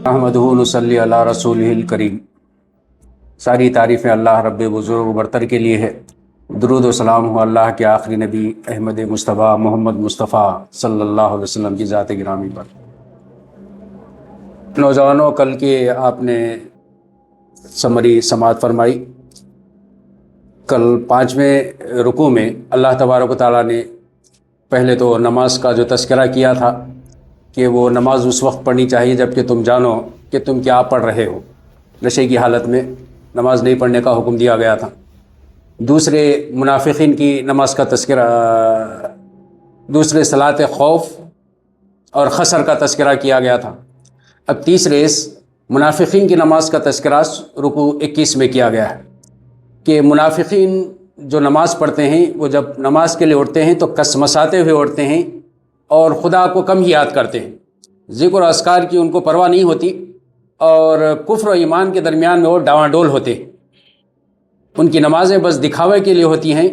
احمدہ نصلی علی رسولہ الکریم۔ ساری تعریفیں اللہ رب بزرگ و برتر کے لیے ہے۔ درود و سلام ہو اللہ کے آخری نبی احمد مصطفیٰ محمد مصطفیٰ صلی اللہ علیہ وسلم کی ذات گرامی پر۔ نوجوانوں، کل کے آپ نے سمری سماعت فرمائی۔ کل 5ویں رکوع میں اللہ تبارک و تعالیٰ نے پہلے تو نماز کا جو تذکرہ کیا تھا کہ وہ نماز اس وقت پڑھنی چاہیے جب کہ تم جانو کہ تم کیا پڑھ رہے ہو۔ نشے کی حالت میں نماز نہیں پڑھنے کا حکم دیا گیا تھا۔ دوسرے منافقین کی نماز کا تذکرہ، دوسرے صلاۃ خوف اور خسر کا تذکرہ کیا گیا تھا۔ اب تیسرے منافقین کی نماز کا تذکرہ رکوع 21 میں کیا گیا ہے کہ منافقین جو نماز پڑھتے ہیں وہ جب نماز کے لیے اٹھتے ہیں تو کسمساتے ہوئے اٹھتے ہیں اور خدا کو کم ہی یاد کرتے ہیں، ذکر و اذکار کی ان کو پرواہ نہیں ہوتی، اور کفر و ایمان کے درمیان میں وہ ڈاواں ڈول ہوتے ہیں۔ ان کی نمازیں بس دکھاوے کے لیے ہوتی ہیں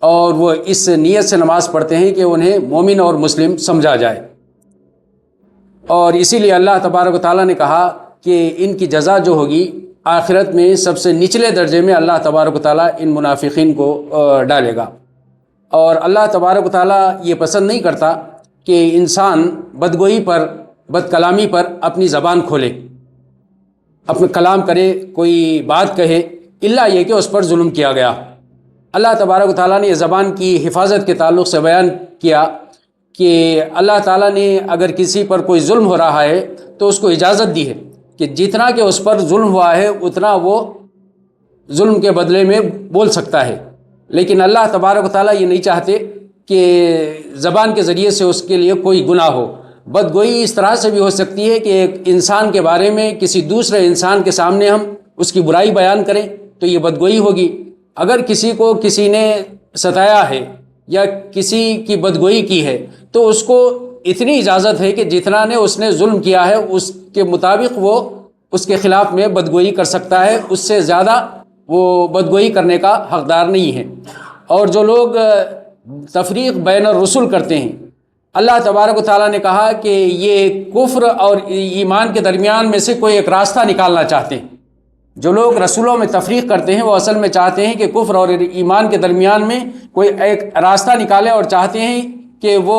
اور وہ اس نیت سے نماز پڑھتے ہیں کہ انہیں مومن اور مسلم سمجھا جائے، اور اسی لیے اللہ تبارک و تعالیٰ نے کہا کہ ان کی جزا جو ہوگی آخرت میں سب سے نچلے درجے میں اللہ تبارک و تعالیٰ ان منافقین کو ڈالے گا۔ اور اللہ تبارک و تعالیٰ یہ پسند نہیں کرتا کہ انسان بدگوئی پر، بد کلامی پر اپنی زبان کھولے، اپنا کلام کرے، کوئی بات کہے، الا یہ کہ اس پر ظلم کیا گیا۔ اللہ تبارک و تعالیٰ نے یہ زبان کی حفاظت کے تعلق سے بیان کیا کہ اللہ تعالیٰ نے اگر کسی پر کوئی ظلم ہو رہا ہے تو اس کو اجازت دی ہے کہ جتنا کہ اس پر ظلم ہوا ہے اتنا وہ ظلم کے بدلے میں بول سکتا ہے، لیکن اللہ تبارک و تعالیٰ یہ نہیں چاہتے کہ زبان کے ذریعے سے اس کے لیے کوئی گناہ ہو۔ بدگوئی اس طرح سے بھی ہو سکتی ہے کہ ایک انسان کے بارے میں کسی دوسرے انسان کے سامنے ہم اس کی برائی بیان کریں تو یہ بدگوئی ہوگی۔ اگر کسی کو کسی نے ستایا ہے یا کسی کی بدگوئی کی ہے تو اس کو اتنی اجازت ہے کہ جتنا نے اس نے ظلم کیا ہے اس کے مطابق وہ اس کے خلاف میں بدگوئی کر سکتا ہے، اس سے زیادہ وہ بدگوئی کرنے کا حقدار نہیں ہے۔ اور جو لوگ تفریق بین الرسل کرتے ہیں، اللہ تبارک و تعالیٰ نے کہا کہ یہ کفر اور ایمان کے درمیان میں سے کوئی ایک راستہ نکالنا چاہتے ہیں۔ جو لوگ رسولوں میں تفریق کرتے ہیں وہ اصل میں چاہتے ہیں کہ کفر اور ایمان کے درمیان میں کوئی ایک راستہ نکالے، اور چاہتے ہیں کہ وہ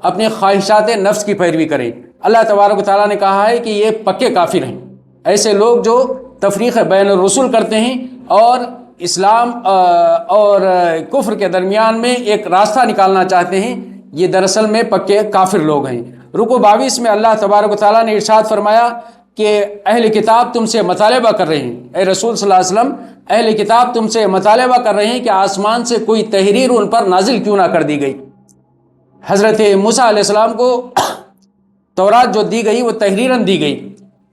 اپنے خواہشات نفس کی پیروی کریں۔ اللہ تبارک و تعالیٰ نے کہا ہے کہ یہ پکے کافر ہیں۔ ایسے لوگ جو تفریق بین الرسل کرتے ہیں اور اسلام اور کفر کے درمیان میں ایک راستہ نکالنا چاہتے ہیں، یہ دراصل میں پکے کافر لوگ ہیں۔ رکوع 22 میں اللہ تبارک و تعالیٰ نے ارشاد فرمایا کہ اہل کتاب تم سے مطالبہ کر رہے ہیں، اے رسول صلی اللہ علیہ وسلم، اہل کتاب تم سے مطالبہ کر رہے ہیں کہ آسمان سے کوئی تحریر ان پر نازل کیوں نہ کر دی گئی۔ حضرت موسیٰ علیہ السلام کو تورات جو دی گئی وہ تحریراً دی گئی،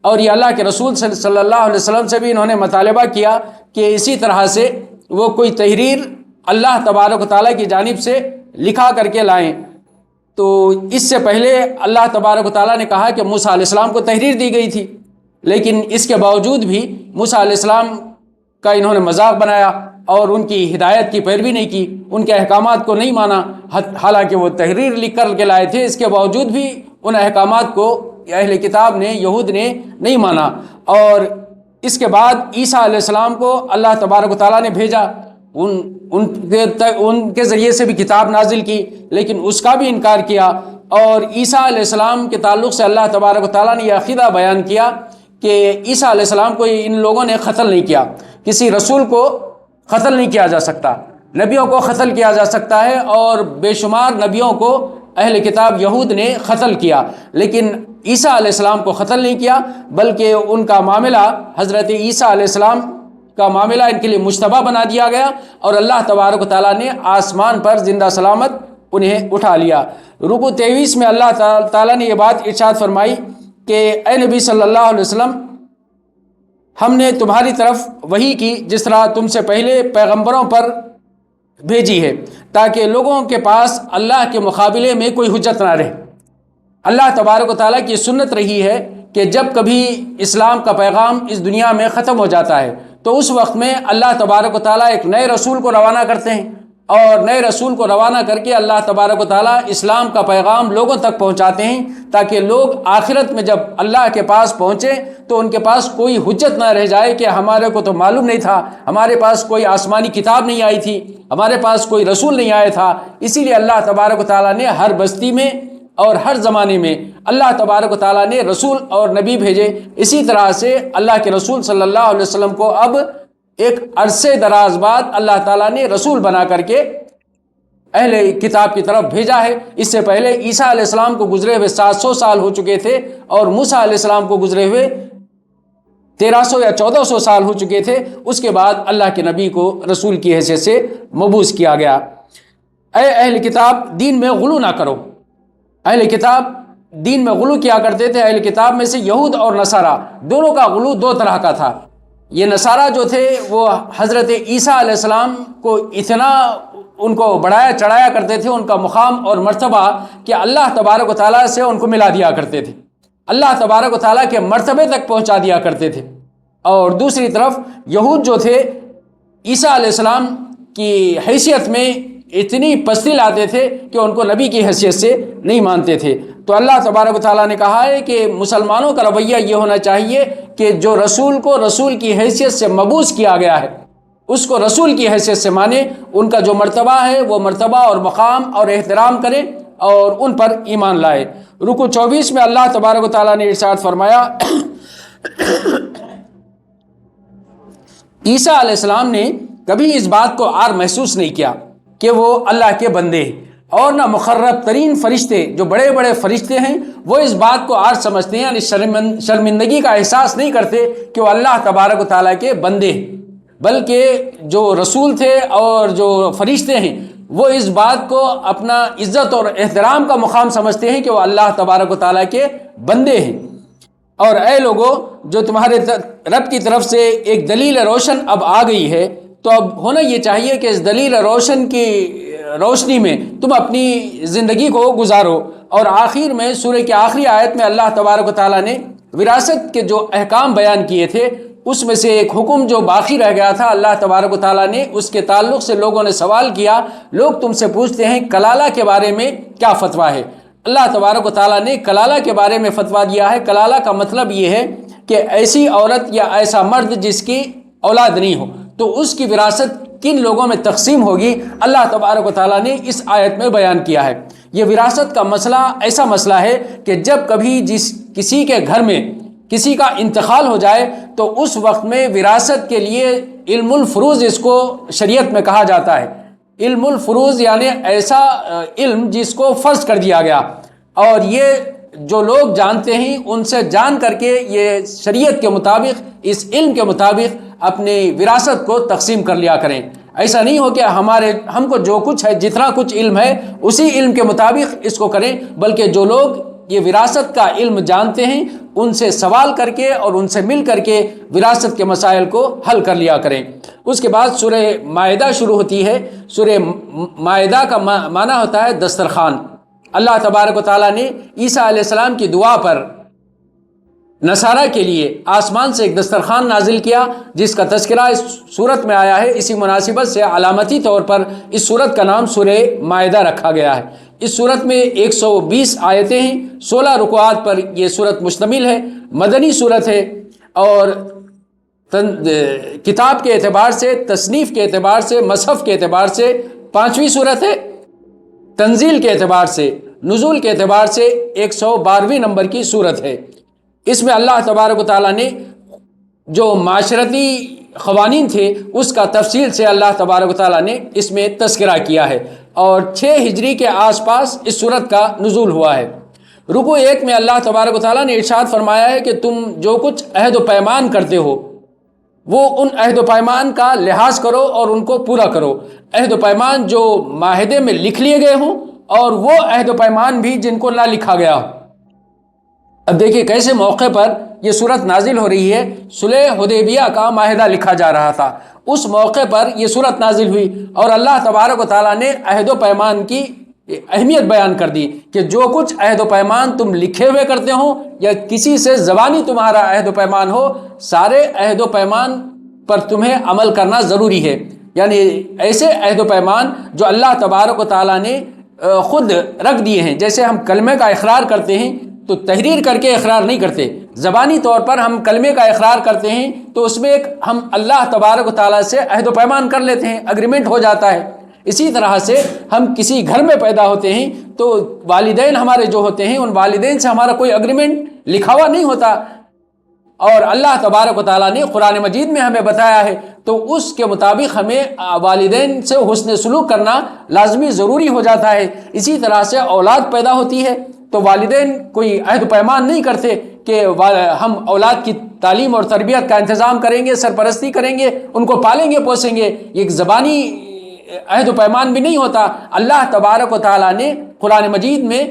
اور یہ اللہ کے رسول صلی اللہ علیہ وسلم سے بھی انہوں نے مطالبہ کیا کہ اسی طرح سے وہ کوئی تحریر اللہ تبارک و تعالیٰ کی جانب سے لکھا کر کے لائیں۔ تو اس سے پہلے اللہ تبارک و تعالیٰ نے کہا کہ موسیٰ علیہ السلام کو تحریر دی گئی تھی، لیکن اس کے باوجود بھی موسیٰ علیہ السلام کا انہوں نے مذاق بنایا اور ان کی ہدایت کی پیروی نہیں کی، ان کے احکامات کو نہیں مانا، حالانکہ وہ تحریر لکھ کر کے لائے تھے۔ اس کے باوجود بھی ان احکامات کو اہل کتاب نے، یہود نے نہیں مانا۔ اور اس کے بعد عیسیٰ علیہ السلام کو اللہ تبارک و تعالیٰ نے بھیجا، ان کے ذریعے سے بھی کتاب نازل کی، لیکن اس کا بھی انکار کیا۔ اور عیسیٰ علیہ السلام کے تعلق سے اللہ تبارک و تعالیٰ نے یہ عقیدہ بیان کیا کہ عیسیٰ علیہ السلام کو ان لوگوں نے قتل نہیں کیا۔ کسی رسول کو قتل نہیں کیا جا سکتا، نبیوں کو قتل کیا جا سکتا ہے، اور بے شمار نبیوں کو اہل کتاب یہود نے قتل کیا، لیکن عیسیٰ علیہ السلام کو قتل نہیں کیا، بلکہ ان کا معاملہ، حضرت عیسیٰ علیہ السلام کا معاملہ ان کے لیے مشتبہ بنا دیا گیا، اور اللہ تبارک و تعالیٰ نے آسمان پر زندہ سلامت انہیں اٹھا لیا۔ رکوع 23 میں اللہ تعالیٰ نے یہ بات ارشاد فرمائی کہ اے نبی صلی اللہ علیہ وسلم، ہم نے تمہاری طرف وحی کی جس طرح تم سے پہلے پیغمبروں پر بھیجی ہے، تاکہ لوگوں کے پاس اللہ کے مقابلے میں کوئی حجت نہ رہے۔ اللہ تبارک و تعالیٰ کی سنت رہی ہے کہ جب کبھی اسلام کا پیغام اس دنیا میں ختم ہو جاتا ہے تو اس وقت میں اللہ تبارک و تعالیٰ ایک نئے رسول کو روانہ کرتے ہیں، اور نئے رسول کو روانہ کر کے اللہ تبارک و تعالیٰ اسلام کا پیغام لوگوں تک پہنچاتے ہیں، تاکہ لوگ آخرت میں جب اللہ کے پاس پہنچے تو ان کے پاس کوئی حجت نہ رہ جائے کہ ہمارے کو تو معلوم نہیں تھا، ہمارے پاس کوئی آسمانی کتاب نہیں آئی تھی، ہمارے پاس کوئی رسول نہیں آیا تھا۔ اسی لیے اللہ تبارک و تعالیٰ نے ہر بستی میں اور ہر زمانے میں اللہ تبارک و تعالیٰ نے رسول اور نبی بھیجے۔ اسی طرح سے اللہ کے رسول صلی اللہ علیہ وسلم کو اب ایک عرصے دراز بعد اللہ تعالیٰ نے رسول بنا کر کے اہل کتاب کی طرف بھیجا ہے۔ اس سے پہلے عیسیٰ علیہ السلام کو گزرے ہوئے 700 سال ہو چکے تھے، اور موسیٰ علیہ السلام کو گزرے ہوئے 1300 یا 1400 سال ہو چکے تھے۔ اس کے بعد اللہ کے نبی کو رسول کی حیثیت سے مبعوث کیا گیا۔ اے اہل کتاب، دین میں غلو نہ کرو۔ اہل کتاب دین میں غلو کیا کرتے تھے۔ اہل کتاب میں سے یہود اور نصارہ دونوں کا غلو دو طرح کا تھا۔ یہ نصارہ جو تھے وہ حضرت عیسیٰ علیہ السلام کو اتنا ان کو بڑھایا چڑھایا کرتے تھے، ان کا مقام اور مرتبہ کہ اللہ تبارک و تعالیٰ سے ان کو ملا دیا کرتے تھے، اللہ تبارک و تعالیٰ کے مرتبے تک پہنچا دیا کرتے تھے۔ اور دوسری طرف یہود جو تھے عیسیٰ علیہ السلام کی حیثیت میں اتنی پستی لاتے تھے کہ ان کو نبی کی حیثیت سے نہیں مانتے تھے۔ تو اللہ تبارک و تعالیٰ نے کہا ہے کہ مسلمانوں کا رویہ یہ ہونا چاہیے کہ جو رسول کو رسول کی حیثیت سے مبعوث کیا گیا ہے اس کو رسول کی حیثیت سے مانے، ان کا جو مرتبہ ہے وہ مرتبہ اور مقام اور احترام کریں اور ان پر ایمان لائے۔ رکوع 24 میں اللہ تبارک و تعالیٰ نے ارشاد فرمایا، عیسیٰ علیہ السلام نے کبھی اس بات کو عار محسوس نہیں کیا کہ وہ اللہ کے بندے ہیں، اور نہ مقرب ترین فرشتے جو بڑے بڑے فرشتے ہیں وہ اس بات کو عار سمجھتے ہیں، یعنی شرمندگی کا احساس نہیں کرتے کہ وہ اللہ تبارک و تعالیٰ کے بندے ہیں، بلکہ جو رسول تھے اور جو فرشتے ہیں وہ اس بات کو اپنا عزت اور احترام کا مقام سمجھتے ہیں کہ وہ اللہ تبارک و تعالیٰ کے بندے ہیں۔ اور اے لوگو، جو تمہارے رب کی طرف سے ایک دلیل روشن اب آ گئی ہے، تو اب ہونا یہ چاہیے کہ اس دلیل روشن کی روشنی میں تم اپنی زندگی کو گزارو۔ اور آخر میں سورہ کی آخری آیت میں اللہ تبارک و تعالیٰ نے وراثت کے جو احکام بیان کیے تھے اس میں سے ایک حکم جو باقی رہ گیا تھا، اللہ تبارک و تعالیٰ نے اس کے تعلق سے لوگوں نے سوال کیا۔ لوگ تم سے پوچھتے ہیں کلالہ کے بارے میں کیا فتویٰ ہے؟ اللہ تبارک و تعالیٰ نے کلالہ کے بارے میں فتویٰ دیا ہے۔ کلالہ کا مطلب یہ ہے کہ ایسی عورت یا ایسا مرد جس کی اولاد نہیں ہو تو اس کی وراثت کن لوگوں میں تقسیم ہوگی، اللہ تبارک و تعالیٰ نے اس آیت میں بیان کیا ہے۔ یہ وراثت کا مسئلہ ایسا مسئلہ ہے کہ جب کبھی کسی کے گھر میں کسی کا انتقال ہو جائے تو اس وقت میں وراثت کے لیے علم الفروض اس کو شریعت میں کہا جاتا ہے۔ علم الفروض یعنی ایسا علم جس کو فرض کر دیا گیا، اور یہ جو لوگ جانتے ہیں ان سے جان کر کے یہ شریعت کے مطابق اس علم کے مطابق اپنی وراثت کو تقسیم کر لیا کریں۔ ایسا نہیں ہو کہ ہم کو جو کچھ ہے، جتنا کچھ علم ہے اسی علم کے مطابق اس کو کریں، بلکہ جو لوگ یہ وراثت کا علم جانتے ہیں ان سے سوال کر کے اور ان سے مل کر کے وراثت کے مسائل کو حل کر لیا کریں۔ اس کے بعد سورہ مائدہ شروع ہوتی ہے۔ سورہ مائدہ کا معنی ہوتا ہے دسترخوان۔ اللہ تبارک و تعالیٰ نے عیسیٰ علیہ السلام کی دعا پر نصارہ کے لیے آسمان سے ایک دسترخوان نازل کیا جس کا تذکرہ اس صورت میں آیا ہے۔ اسی مناسبت سے علامتی طور پر اس صورت کا نام سورہ مائدہ رکھا گیا ہے۔ اس صورت میں 120 آیتیں ہیں، 16 رکوعات پر یہ صورت مشتمل ہے، مدنی صورت ہے، اور کتاب کے اعتبار سے، تصنیف کے اعتبار سے، مصحف کے اعتبار سے 5ویں صورت ہے، تنزیل کے اعتبار سے، نزول کے اعتبار سے 112ویں نمبر کی صورت ہے۔ اس میں اللہ تبارک و تعالیٰ نے جو معاشرتی قوانین تھے اس کا تفصیل سے اللہ تبارک و تعالیٰ نے اس میں تذکرہ کیا ہے، اور 6 ہجری کے آس پاس اس صورت کا نزول ہوا ہے۔ رکوع 1 میں اللہ تبارک و تعالیٰ نے ارشاد فرمایا ہے کہ تم جو کچھ عہد و پیمان کرتے ہو وہ ان عہد و پیمان کا لحاظ کرو اور ان کو پورا کرو۔ عہد و پیمان جو معاہدے میں لکھ لیے گئے ہوں، اور وہ عہد و پیمان بھی جن کو نہ لکھا گیا ہو۔ اب دیکھیے کیسے موقع پر یہ صورت نازل ہو رہی ہے۔ صلح حدیبیہ کا معاہدہ لکھا جا رہا تھا، اس موقع پر یہ صورت نازل ہوئی، اور اللہ تبارک و تعالیٰ نے عہد و پیمان کی اہمیت بیان کر دی کہ جو کچھ عہد و پیمان تم لکھے ہوئے کرتے ہو یا کسی سے زبانی تمہارا عہد و پیمان ہو، سارے عہد و پیمان پر تمہیں عمل کرنا ضروری ہے۔ یعنی ایسے عہد و پیمان جو اللہ تبارک و تعالیٰ نے خود رکھ دیے ہیں. جیسے ہم کلمے کا اقرار کرتے ہیں تو تحریر کر کے اقرار نہیں کرتے، زبانی طور پر ہم کلمے کا اقرار کرتے ہیں تو اس میں ایک ہم اللہ تبارک و تعالیٰ سے عہد و پیمان کر لیتے ہیں، اگریمنٹ ہو جاتا ہے. اسی طرح سے ہم کسی گھر میں پیدا ہوتے ہیں تو والدین ہمارے جو ہوتے ہیں ان والدین سے ہمارا کوئی اگریمنٹ لکھا ہوا نہیں ہوتا، اور اللہ تبارک و تعالیٰ نے قرآن مجید میں ہمیں بتایا ہے تو اس کے مطابق ہمیں والدین سے حسن سلوک کرنا لازمی ضروری ہو جاتا ہے. اسی طرح سے اولاد پیدا ہوتی ہے تو والدین کوئی عہد و پیمان نہیں کرتے کہ ہم اولاد کی تعلیم اور تربیت کا انتظام کریں گے، سرپرستی کریں گے، ان کو پالیں گے پوسیں گے. ایک زبانی عہد و پیمان بھی نہیں ہوتا. اللہ تبارک و تعالیٰ نے قرآن مجید میں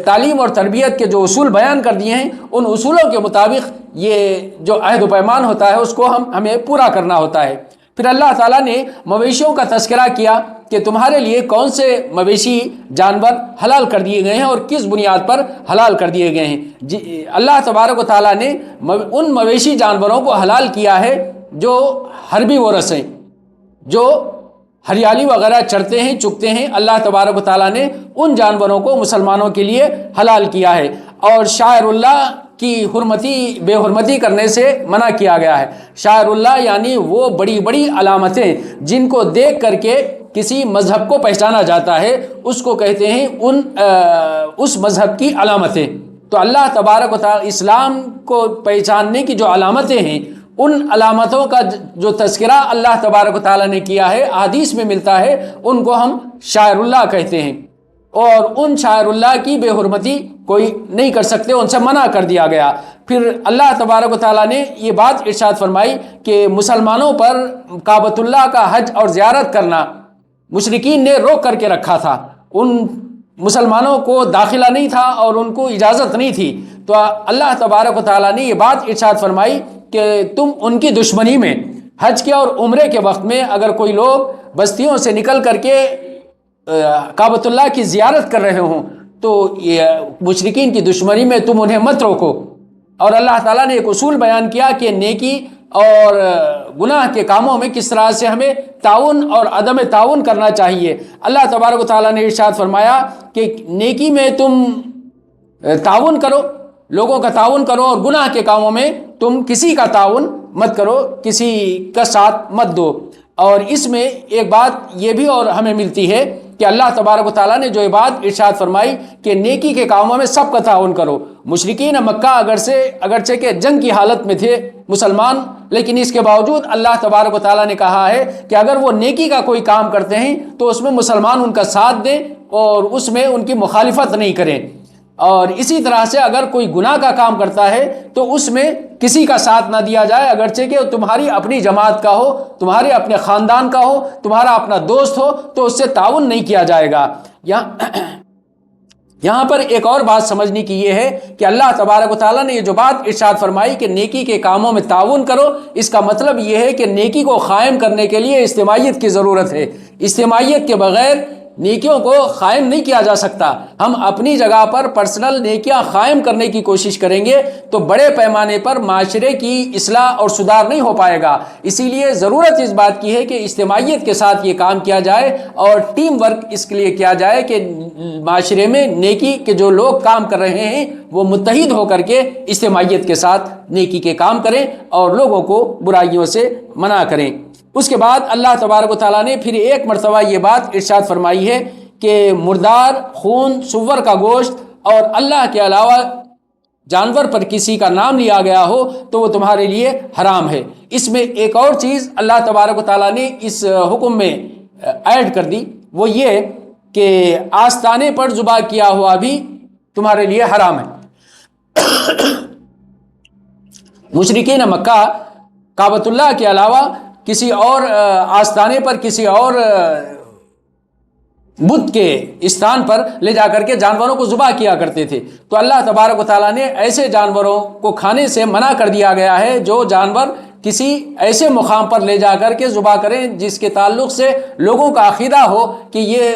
تعلیم اور تربیت کے جو اصول بیان کر دیے ہیں ان اصولوں کے مطابق یہ جو عہد و پیمان ہوتا ہے اس کو ہمیں پورا کرنا ہوتا ہے. پھر اللہ تعالیٰ نے مویشیوں کا تذکرہ کیا کہ تمہارے لیے کون سے مویشی جانور حلال کر دیے گئے ہیں اور کس بنیاد پر حلال کر دیے گئے ہیں. اللہ تبارک و تعالیٰ نے ان مویشی جانوروں کو حلال کیا ہے جو حربی ورث ہیں، جو ہریالی وغیرہ چرتے ہیں چگتے ہیں. اللہ تبارک و تعالیٰ نے ان جانوروں کو مسلمانوں کے لیے حلال کیا ہے، اور شاعر اللہ کی بے حرمتی کرنے سے منع کیا گیا ہے. شاعر اللہ یعنی وہ بڑی بڑی علامتیں جن کو دیکھ کر کے کسی مذہب کو پہچانا جاتا ہے اس کو کہتے ہیں اس مذہب کی علامتیں. تو اللہ تبارک و تعالیٰ اسلام کو پہچاننے کی جو علامتیں ہیں ان علامتوں کا جو تذکرہ اللہ تبارک و تعالیٰ نے کیا ہے احادیث میں ملتا ہے، ان کو ہم شاعر اللہ کہتے ہیں، اور ان شاعر اللہ کی بے حرمتی کوئی نہیں کر سکتے، ان سے منع کر دیا گیا. پھر اللہ تبارک و تعالیٰ نے یہ بات ارشاد فرمائی کہ مسلمانوں پر کعبۃ اللہ کا حج اور زیارت کرنا مشرکین نے روک کر کے رکھا تھا. ان مسلمانوں کو داخلہ نہیں تھا اور ان کو اجازت نہیں تھی. تو اللہ تبارک و تعالیٰ نے یہ بات ارشاد فرمائی کہ تم ان کی دشمنی میں حج کے اور عمرے کے وقت میں اگر کوئی لوگ بستیوں سے نکل کر کے کعبۃ اللہ کی زیارت کر رہے ہوں تو یہ مشرکین کی دشمنی میں تم انہیں مت روکو. اور اللہ تعالیٰ نے ایک اصول بیان کیا کہ نیکی اور گناہ کے کاموں میں کس طرح سے ہمیں تعاون اور عدم تعاون کرنا چاہیے. اللہ تبارک و تعالیٰ نے ارشاد فرمایا کہ نیکی میں تم تعاون کرو، لوگوں کا تعاون کرو، اور گناہ کے کاموں میں تم کسی کا تعاون مت کرو، کسی کا ساتھ مت دو. اور اس میں ایک بات یہ بھی اور ہمیں ملتی ہے کہ اللہ تبارک و تعالیٰ نے جو یہ بات ارشاد فرمائی کہ نیکی کے کاموں میں سب کا تعاون کرو. مشرکین مکہ اگرچہ کہ جنگ کی حالت میں تھے مسلمان، لیکن اس کے باوجود اللہ تبارک و تعالیٰ نے کہا ہے کہ اگر وہ نیکی کا کوئی کام کرتے ہیں تو اس میں مسلمان ان کا ساتھ دیں اور اس میں ان کی مخالفت نہیں کریں. اور اسی طرح سے اگر کوئی گناہ کا کام کرتا ہے تو اس میں کسی کا ساتھ نہ دیا جائے، اگرچہ کہ تمہاری اپنی جماعت کا ہو، تمہارے اپنے خاندان کا ہو، تمہارا اپنا دوست ہو، تو اس سے تعاون نہیں کیا جائے گا. یہاں پر ایک اور بات سمجھنے کی یہ ہے کہ اللہ تبارک و تعالیٰ نے یہ جو بات ارشاد فرمائی کہ نیکی کے کاموں میں تعاون کرو، اس کا مطلب یہ ہے کہ نیکی کو قائم کرنے کے لیے اجتماعیت کی ضرورت ہے. اجتماعیت کے بغیر نیکیوں کو قائم نہیں کیا جا سکتا. ہم اپنی جگہ پر پرسنل نیکیاں قائم کرنے کی کوشش کریں گے تو بڑے پیمانے پر معاشرے کی اصلاح اور سدھار نہیں ہو پائے گا. اسی لیے ضرورت اس بات کی ہے کہ اجتماعیت کے ساتھ یہ کام کیا جائے اور ٹیم ورک اس کے لیے کیا جائے کہ معاشرے میں نیکی کے جو لوگ کام کر رہے ہیں وہ متحد ہو کر کے اجتماعیت کے ساتھ نیکی کے کام کریں اور لوگوں کو برائیوں سے منع کریں. اس کے بعد اللہ تبارک و تعالیٰ نے پھر ایک مرتبہ یہ بات ارشاد فرمائی ہے کہ مردار، خون، سور کا گوشت اور اللہ کے علاوہ جانور پر کسی کا نام لیا گیا ہو تو وہ تمہارے لیے حرام ہے. اس میں ایک اور چیز اللہ تبارک و تعالیٰ نے اس حکم میں ایڈ کر دی، وہ یہ کہ آستانے پر ذبح کیا ہوا بھی تمہارے لیے حرام ہے. مشرکین مکہ کعبۃ اللہ کے علاوہ کسی اور آستانے پر کسی اور بت کے استان پر لے جا کر کے جانوروں کو ذبح کیا کرتے تھے. تو اللہ تبارک و تعالیٰ نے ایسے جانوروں کو کھانے سے منع کر دیا گیا ہے جو جانور کسی ایسے مقام پر لے جا کر کے ذبح کریں جس کے تعلق سے لوگوں کا عقیدہ ہو کہ یہ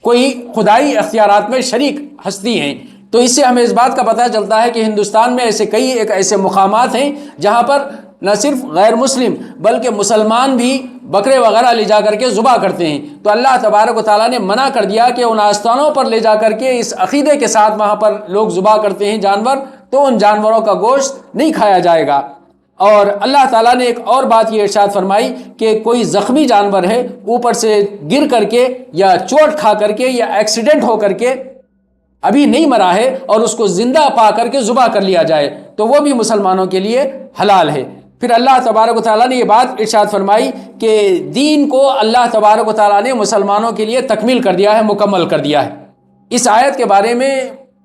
کوئی خدائی اختیارات میں شریک ہستی ہیں. تو اس سے ہمیں اس بات کا پتہ چلتا ہے کہ ہندوستان میں ایسے کئی ایسے مقامات ہیں جہاں پر نہ صرف غیر مسلم بلکہ مسلمان بھی بکرے وغیرہ لے جا کر کے ذبح کرتے ہیں۔ تو اللہ تبارک و تعالیٰ نے منع کر دیا کہ ان آستانوں پر لے جا کر کے اس عقیدے کے ساتھ وہاں پر لوگ ذبح کرتے ہیں جانور، تو ان جانوروں کا گوشت نہیں کھایا جائے گا۔ اور اللہ تعالیٰ نے ایک اور بات یہ ارشاد فرمائی کہ کوئی زخمی جانور ہے، اوپر سے گر کر کے یا چوٹ کھا کر کے یا ایکسیڈنٹ ہو کر کے ابھی نہیں مرا ہے اور اس کو زندہ پا کر کے ذبح کر لیا جائے تو وہ بھی مسلمانوں کے لیے حلال ہے۔ پھر اللہ تبارک و تعالیٰ نے یہ بات ارشاد فرمائی کہ دین کو اللہ تبارک و تعالیٰ نے مسلمانوں کے لیے تکمیل کر دیا ہے، مکمل کر دیا ہے۔ اس آیت کے بارے میں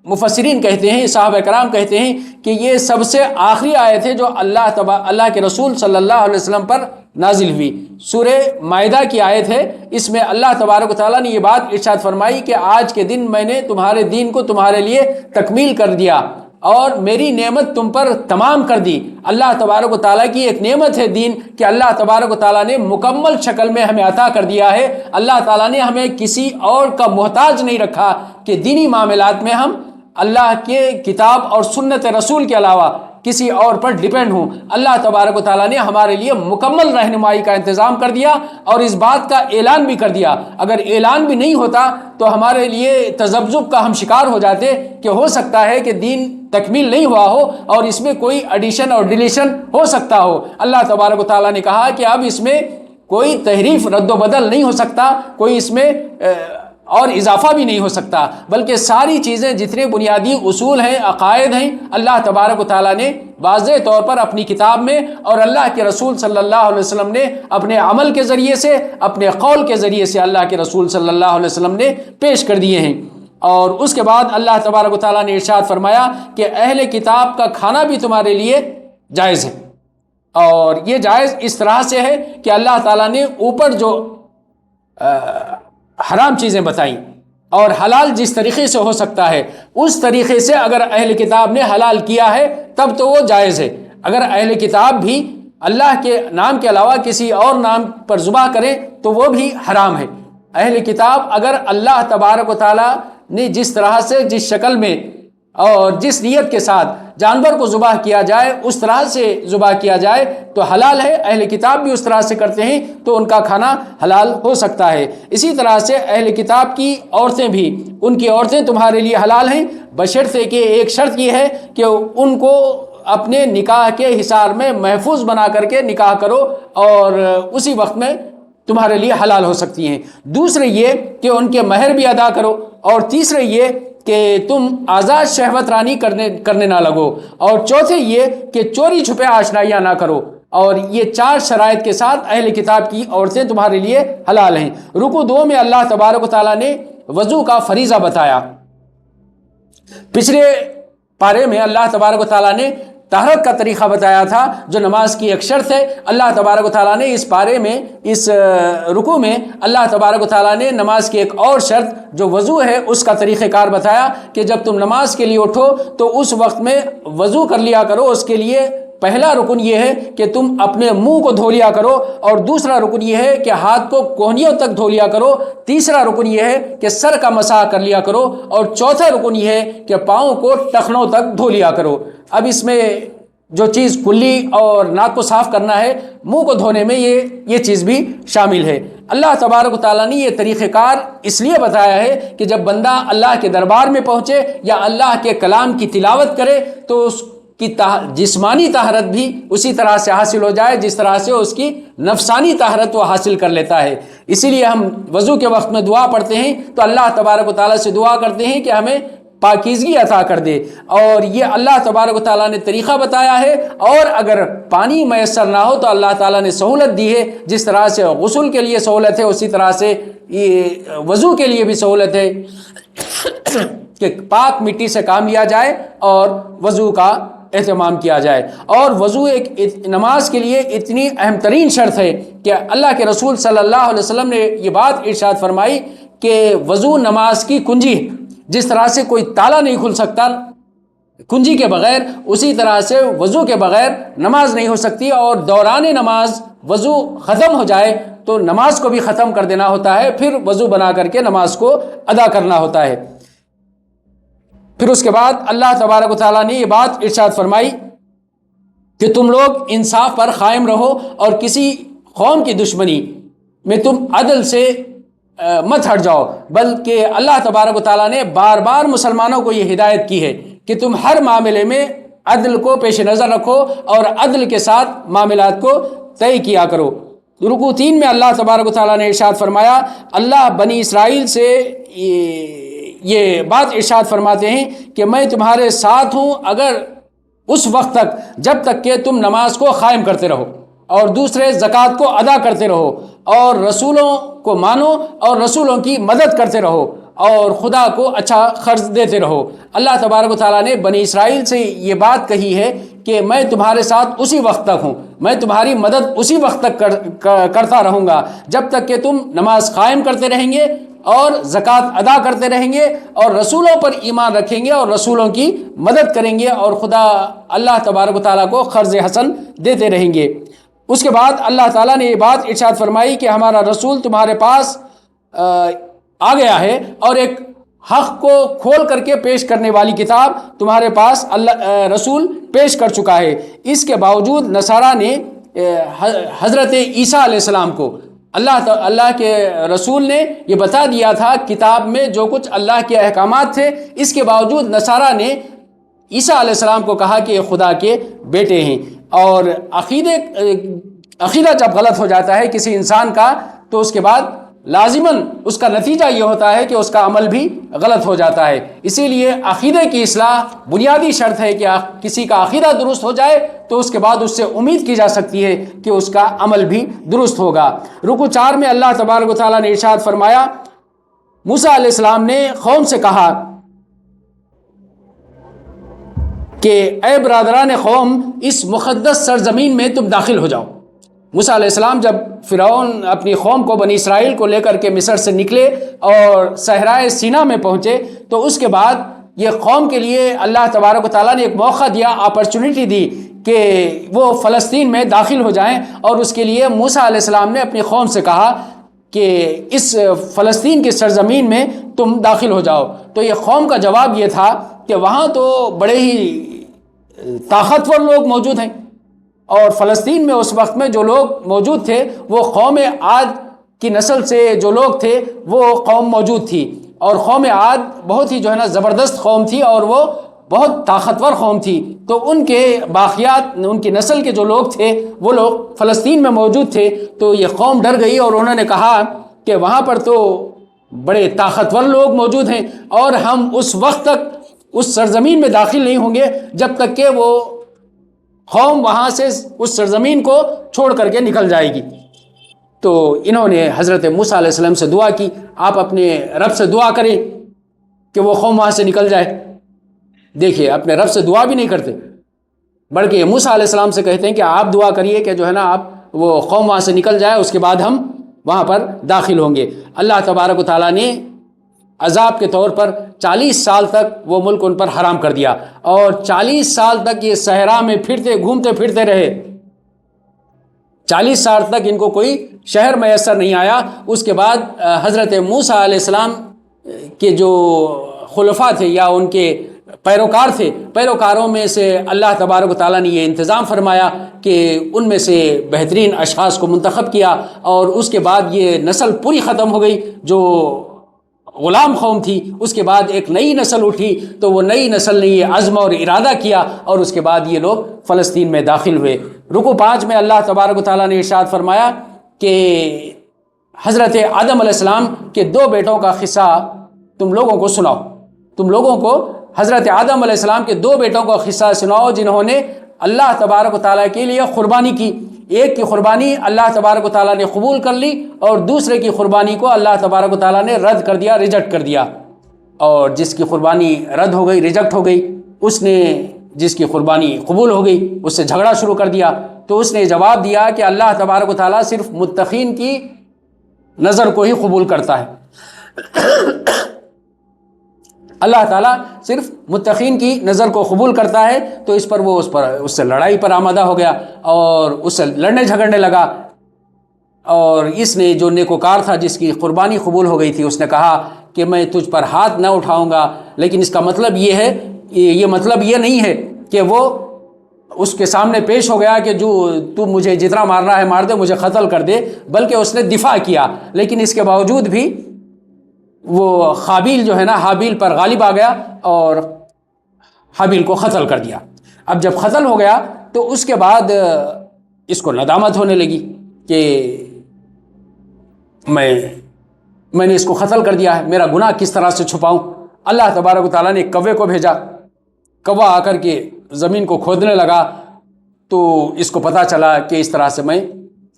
مفسرین کہتے ہیں، صحابہ کرام کہتے ہیں کہ یہ سب سے آخری آیت ہے جو اللہ کے رسول صلی اللہ علیہ وسلم پر نازل ہوئی۔ سورہ مائدہ کی آیت ہے، اس میں اللہ تبارک و تعالیٰ نے یہ بات ارشاد فرمائی کہ آج کے دن میں نے تمہارے دین کو تمہارے لیے تکمیل کر دیا اور میری نعمت تم پر تمام کر دی۔ اللہ تبارک و تعالیٰ کی ایک نعمت ہے دین کہ اللہ تبارک و تعالیٰ نے مکمل شکل میں ہمیں عطا کر دیا ہے۔ اللہ تعالیٰ نے ہمیں کسی اور کا محتاج نہیں رکھا کہ دینی معاملات میں ہم اللہ کے کتاب اور سنت رسول کے علاوہ کسی اور پر ڈیپینڈ ہوں۔ اللہ تبارک و تعالیٰ نے ہمارے لیے مکمل رہنمائی کا انتظام کر دیا اور اس بات کا اعلان بھی کر دیا۔ اگر اعلان بھی نہیں ہوتا تو ہمارے لیے تذبذب کا ہم شکار ہو جاتے کہ ہو سکتا ہے کہ دین تکمیل نہیں ہوا ہو اور اس میں کوئی ایڈیشن اور ڈیلیشن ہو سکتا ہو۔ اللہ تبارک و تعالیٰ نے کہا کہ اب اس میں کوئی تحریف رد و بدل نہیں ہو سکتا، کوئی اس میں اور اضافہ بھی نہیں ہو سکتا، بلکہ ساری چیزیں جتنے بنیادی اصول ہیں، عقائد ہیں، اللہ تبارک و تعالیٰ نے واضح طور پر اپنی کتاب میں اور اللہ کے رسول صلی اللہ علیہ وسلم نے اپنے عمل کے ذریعے سے، اپنے قول کے ذریعے سے اللہ کے رسول صلی اللہ علیہ وسلم نے پیش کر دیے ہیں۔ اور اس کے بعد اللہ تبارک و تعالیٰ نے ارشاد فرمایا کہ اہل کتاب کا کھانا بھی تمہارے لیے جائز ہے، اور یہ جائز اس طرح سے ہے کہ اللہ تعالیٰ نے اوپر جو حرام چیزیں بتائیں اور حلال جس طریقے سے ہو سکتا ہے اس طریقے سے اگر اہل کتاب نے حلال کیا ہے تب تو وہ جائز ہے۔ اگر اہل کتاب بھی اللہ کے نام کے علاوہ کسی اور نام پر ذبح کریں تو وہ بھی حرام ہے۔ اہل کتاب اگر اللہ تبارک و تعالیٰ نے جس طرح سے، جس شکل میں اور جس نیت کے ساتھ جانور کو ذبح کیا جائے اس طرح سے ذبح کیا جائے تو حلال ہے۔ اہل کتاب بھی اس طرح سے کرتے ہیں تو ان کا کھانا حلال ہو سکتا ہے۔ اسی طرح سے اہل کتاب کی عورتیں بھی، ان کی عورتیں تمہارے لیے حلال ہیں، بشرطے کہ ایک شرط یہ ہے کہ ان کو اپنے نکاح کے حصار میں محفوظ بنا کر کے نکاح کرو اور اسی وقت میں تمہارے لیے حلال ہو سکتی ہیں۔ دوسرے یہ کہ ان کے مہر بھی ادا کرو، اور تیسرے یہ کہ تم آزاد شہوت رانی کرنے نہ لگو، اور چوتھے یہ کہ چوری چھپے آشنائیاں نہ کرو۔ اور یہ 4 شرائط کے ساتھ اہل کتاب کی عورتیں تمہارے لیے حلال ہیں۔ رکوع 2 میں اللہ تبارک و تعالیٰ نے وضو کا فریضہ بتایا۔ پچھلے پارے میں اللہ تبارک و تعالیٰ نے طہارت کا طریقہ بتایا تھا جو نماز کی ایک شرط ہے۔ اللہ تبارک و تعالیٰ نے اس پارے میں، اس رکوع میں اللہ تبارک و تعالیٰ نے نماز کی ایک اور شرط جو وضو ہے اس کا طریقہ کار بتایا کہ جب تم نماز کے لیے اٹھو تو اس وقت میں وضو کر لیا کرو۔ اس کے لیے پہلا رکن یہ ہے کہ تم اپنے منہ کو دھو لیا کرو، اور دوسرا رکن یہ ہے کہ ہاتھ کو کوہنیوں تک دھو لیا کرو، تیسرا رکن یہ ہے کہ سر کا مسح کر لیا کرو، اور چوتھا رکن یہ ہے کہ پاؤں کو ٹخنوں تک دھو لیا کرو۔ اب اس میں جو چیز کلی اور ناک کو صاف کرنا ہے، منہ کو دھونے میں یہ چیز بھی شامل ہے۔ اللہ تبارک و تعالیٰ نے یہ طریقہ کار اس لیے بتایا ہے کہ جب بندہ اللہ کے دربار میں پہنچے یا اللہ کے کلام کی تلاوت کرے تو اس کی جسمانی طہارت بھی اسی طرح سے حاصل ہو جائے جس طرح سے اس کی نفسانی طہارت وہ حاصل کر لیتا ہے۔ اسی لیے ہم وضو کے وقت میں دعا پڑھتے ہیں تو اللہ تبارک و تعالیٰ سے دعا کرتے ہیں کہ ہمیں پاکیزگی عطا کر دے، اور یہ اللہ تبارک و تعالیٰ نے طریقہ بتایا ہے۔ اور اگر پانی میسر نہ ہو تو اللہ تعالیٰ نے سہولت دی ہے، جس طرح سے غسل کے لیے سہولت ہے اسی طرح سے یہ وضو کے لیے بھی سہولت ہے کہ پاک مٹی سے کام لیا جائے اور وضو کا اہتمام کیا جائے۔ اور وضو ایک نماز کے لیے اتنی اہم ترین شرط ہے کہ اللہ کے رسول صلی اللہ علیہ وسلم نے یہ بات ارشاد فرمائی کہ وضو نماز کی کنجی ہے۔ جس طرح سے کوئی تالا نہیں کھل سکتا کنجی کے بغیر، اسی طرح سے وضو کے بغیر نماز نہیں ہو سکتی، اور دوران نماز وضو ختم ہو جائے تو نماز کو بھی ختم کر دینا ہوتا ہے، پھر وضو بنا کر کے نماز کو ادا کرنا ہوتا ہے۔ پھر اس کے بعد اللہ تبارک و تعالیٰ نے یہ بات ارشاد فرمائی کہ تم لوگ انصاف پر قائم رہو اور کسی قوم کی دشمنی میں تم عدل سے مت ہٹ جاؤ، بلکہ اللہ تبارک و تعالیٰ نے بار بار مسلمانوں کو یہ ہدایت کی ہے کہ تم ہر معاملے میں عدل کو پیش نظر رکھو اور عدل کے ساتھ معاملات کو طے کیا کرو۔ رکوع 3 میں اللہ تبارک و تعالیٰ نے ارشاد فرمایا، اللہ بنی اسرائیل سے یہ بات ارشاد فرماتے ہیں کہ میں تمہارے ساتھ ہوں اگر اس وقت تک جب تک کہ تم نماز کو قائم کرتے رہو اور دوسرے زکوٰۃ کو ادا کرتے رہو اور رسولوں کو مانو اور رسولوں کی مدد کرتے رہو اور خدا کو اچھا خرچ دیتے رہو۔ اللہ تبارک و تعالیٰ نے بنی اسرائیل سے یہ بات کہی ہے کہ میں تمہارے ساتھ اسی وقت تک ہوں، میں تمہاری مدد اسی وقت تک کرتا رہوں گا جب تک کہ تم نماز قائم کرتے رہیں گے اور زکوٰۃ ادا کرتے رہیں گے اور رسولوں پر ایمان رکھیں گے اور رسولوں کی مدد کریں گے اور خدا اللہ تبارک و تعالیٰ کو قرض حسن دیتے رہیں گے۔ اس کے بعد اللہ تعالیٰ نے یہ بات ارشاد فرمائی کہ ہمارا رسول تمہارے پاس آ گیا ہے اور ایک حق کو کھول کر کے پیش کرنے والی کتاب تمہارے پاس رسول پیش کر چکا ہے۔ اس کے باوجود نصارہ نے حضرت عیسیٰ علیہ السلام کو اللہ کے رسول نے یہ بتا دیا تھا کتاب میں جو کچھ اللہ کے احکامات تھے، اس کے باوجود نصارہ نے عیسیٰ علیہ السلام کو کہا کہ یہ خدا کے بیٹے ہیں۔ اور عقیدہ جب غلط ہو جاتا ہے کسی انسان کا تو اس کے بعد لازماً اس کا نتیجہ یہ ہوتا ہے کہ اس کا عمل بھی غلط ہو جاتا ہے۔ اسی لیے عقیدے کی اصلاح بنیادی شرط ہے کہ کسی کا عقیدہ درست ہو جائے تو اس کے بعد اس سے امید کی جا سکتی ہے کہ اس کا عمل بھی درست ہوگا۔ رکوع 4 میں اللہ تبارک و تعالیٰ نے ارشاد فرمایا، موسیٰ علیہ السلام نے قوم سے کہا کہ اے برادران قوم، اس مقدس سرزمین میں تم داخل ہو جاؤ۔ موسیٰ علیہ السلام جب فرعون اپنی قوم کو بنی اسرائیل کو لے کر کے مصر سے نکلے اور صحرائے سینا میں پہنچے تو اس کے بعد یہ قوم کے لیے اللہ تبارک و تعالیٰ نے ایک موقع دیا، اپرچونٹی دی کہ وہ فلسطین میں داخل ہو جائیں، اور اس کے لیے موسیٰ علیہ السلام نے اپنی قوم سے کہا کہ اس فلسطین کی سرزمین میں تم داخل ہو جاؤ۔ تو یہ قوم کا جواب یہ تھا کہ وہاں تو بڑے ہی طاقتور لوگ موجود ہیں، اور فلسطین میں اس وقت میں جو لوگ موجود تھے وہ قوم عاد کی نسل سے جو لوگ تھے وہ قوم موجود تھی، اور قوم عاد بہت ہی زبردست قوم تھی اور وہ بہت طاقتور قوم تھی۔ تو ان کے باقیات، ان کی نسل کے جو لوگ تھے وہ لوگ فلسطین میں موجود تھے۔ تو یہ قوم ڈر گئی اور انہوں نے کہا کہ وہاں پر تو بڑے طاقتور لوگ موجود ہیں اور ہم اس وقت تک اس سرزمین میں داخل نہیں ہوں گے جب تک کہ وہ قوم وہاں سے اس سرزمین کو چھوڑ کر کے نکل جائے گی۔ تو انہوں نے حضرت موسیٰ علیہ السلام سے دعا کی، آپ اپنے رب سے دعا کریں کہ وہ قوم وہاں سے نکل جائے۔ دیکھیے، اپنے رب سے دعا بھی نہیں کرتے بلکہ موسیٰ علیہ السلام سے کہتے ہیں کہ آپ دعا کریے کہ آپ وہ قوم وہاں سے نکل جائے، اس کے بعد ہم وہاں پر داخل ہوں گے۔ اللہ تبارک و تعالیٰ نے عذاب کے طور پر 40 سال تک وہ ملک ان پر حرام کر دیا، اور 40 سال تک یہ صحرا میں گھومتے پھرتے رہے۔ 40 سال تک ان کو کوئی شہر میسر نہیں آیا۔ اس کے بعد حضرت موسیٰ علیہ السلام کے جو خلفاء تھے یا ان کے پیروکار تھے، پیروکاروں میں سے اللہ تبارک و تعالیٰ نے یہ انتظام فرمایا کہ ان میں سے بہترین اشخاص کو منتخب کیا، اور اس کے بعد یہ نسل پوری ختم ہو گئی جو غلام قوم تھی۔ اس کے بعد ایک نئی نسل اٹھی، تو وہ نئی نسل نے یہ عزم اور ارادہ کیا، اور اس کے بعد یہ لوگ فلسطین میں داخل ہوئے۔ رکوع 5 میں اللہ تبارک و تعالیٰ نے ارشاد فرمایا کہ حضرت آدم علیہ السلام کے 2 بیٹوں کا قصہ تم لوگوں کو سناؤ۔ تم لوگوں کو حضرت آدم علیہ السلام کے 2 بیٹوں کا قصہ سناؤ جنہوں نے اللہ تبارک و تعالیٰ کے لیے قربانی کی۔ ایک کی قربانی اللہ تبارک و تعالیٰ نے قبول کر لی، اور دوسرے کی قربانی کو اللہ تبارک و تعالیٰ نے رد کر دیا، ریجیکٹ کر دیا۔ اور جس کی قربانی رد ہو گئی، ریجیکٹ ہو گئی، اس نے جس کی قربانی قبول ہو گئی اس سے جھگڑا شروع کر دیا۔ تو اس نے جواب دیا کہ اللہ تبارک و تعالیٰ صرف متقین کی نظر کو ہی قبول کرتا ہے۔ اللہ تعالیٰ صرف متقین کی نظر کو قبول کرتا ہے۔ تو اس پر وہ اس سے لڑائی پر آمادہ ہو گیا اور اس سے لڑنے جھگڑنے لگا، اور اس نے جو نیکوکار تھا جس کی قربانی قبول ہو گئی تھی، اس نے کہا کہ میں تجھ پر ہاتھ نہ اٹھاؤں گا، لیکن اس کا مطلب یہ ہے، یہ مطلب یہ نہیں ہے کہ وہ اس کے سامنے پیش ہو گیا کہ جو تو مجھے جتنا مارنا ہے مار دے، مجھے قتل کر دے، بلکہ اس نے دفاع کیا، لیکن اس کے باوجود بھی وہ قابیل جو ہے نا حابیل پر غالب آ گیا اور حابیل کو قتل کر دیا۔ اب جب قتل ہو گیا تو اس کے بعد اس کو ندامت ہونے لگی کہ میں نے اس کو قتل کر دیا ہے، میرا گناہ کس طرح سے چھپاؤں۔ اللہ تبارک و تعالیٰ نے ایک کوے کو بھیجا، کوا آ کر کے زمین کو کھودنے لگا، تو اس کو پتہ چلا کہ اس طرح سے میں